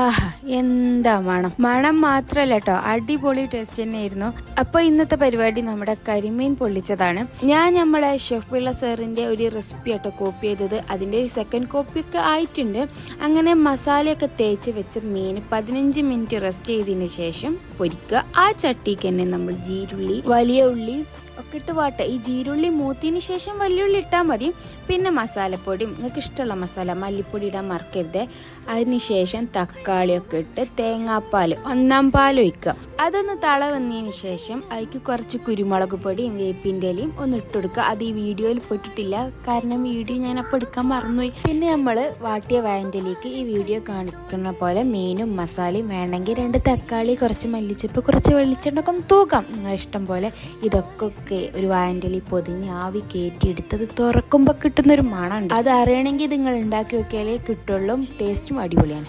ആഹാ, എന്താ മണം മാത്രല്ല കേട്ടോ, അടിപൊളി ടേസ്റ്റ് തന്നെയായിരുന്നു. അപ്പോൾ ഇന്നത്തെ പരിപാടി നമ്മുടെ കരിമീൻ പൊള്ളിച്ചതാണ്. ഞാൻ നമ്മളെ ഷെഫ് പിള്ള സാറിൻ്റെ ഒരു റെസിപ്പി ആട്ടോ കോപ്പി ചെയ്തത്. അതിൻ്റെ ഒരു സെക്കൻഡ് കോപ്പിയൊക്കെ ആയിട്ടുണ്ട്. അങ്ങനെ മസാലയൊക്കെ തേച്ച് വെച്ച മീൻ 15 മിനിറ്റ് റെസ്റ്റ് ചെയ്തതിന് ശേഷം പൊരിക്കുക. ആ ചട്ടിക്ക് തന്നെ നമ്മൾ ജീരുള്ളി, വലിയ ഉള്ളി ഒക്കെ ഇട്ട് വാട്ടുക. ഈ ജീരുള്ളി മൂത്തിന് ശേഷം വലിയുള്ളി ഇട്ടാൽ മതി. പിന്നെ മസാലപ്പൊടിയും നിങ്ങൾക്ക് ഇഷ്ടമുള്ള മസാല, മല്ലിപ്പൊടി ഇടാൻ മറക്കരുത്. അതിനുശേഷം തക്കാളിയൊക്കെ ഇട്ട് തേങ്ങാപ്പാൽ 1 പാൽ ഒഴിക്കുക. അതൊന്ന് തള വന്നതിന് ശേഷം അതിക്ക് കുറച്ച് കുരുമുളക് പൊടിയും വേപ്പിൻ്റെ ഇലയും ഒന്ന് ഇട്ട് കൊടുക്കുക. അത് ഈ വീഡിയോയിൽ പെട്ടിട്ടില്ല, കാരണം വീഡിയോ ഞാൻ അപ്പോൾ എടുക്കാൻ മറന്നുപോയി. പിന്നെ നമ്മൾ വാട്ടിയ വായൻ്റെലേക്ക് ഈ വീഡിയോ കാണിക്കുന്ന പോലെ മീനും മസാലയും വേണമെങ്കിൽ 2 തക്കാളി, കുറച്ച് മല്ലിച്ചപ്പ്, കുറച്ച് വെളിച്ചെണ്ണ ഒക്കെ ഒന്ന് തൂക്കാം നിങ്ങളുടെ ഇഷ്ടം പോലെ. ഇതൊക്കെ ഒരു വായൻ്റെലി പൊതിഞ്ഞ് ആവി കയറ്റിയെടുത്തത് തുറക്കുമ്പോൾ കിട്ടുന്നൊരു മണമുണ്ട്. അത് അറിയണമെങ്കിൽ നിങ്ങൾ ഉണ്ടാക്കി വെക്കാലേ കിട്ടുള്ളൂ. ടേസ്റ്റും അടിപൊളിയാണ്.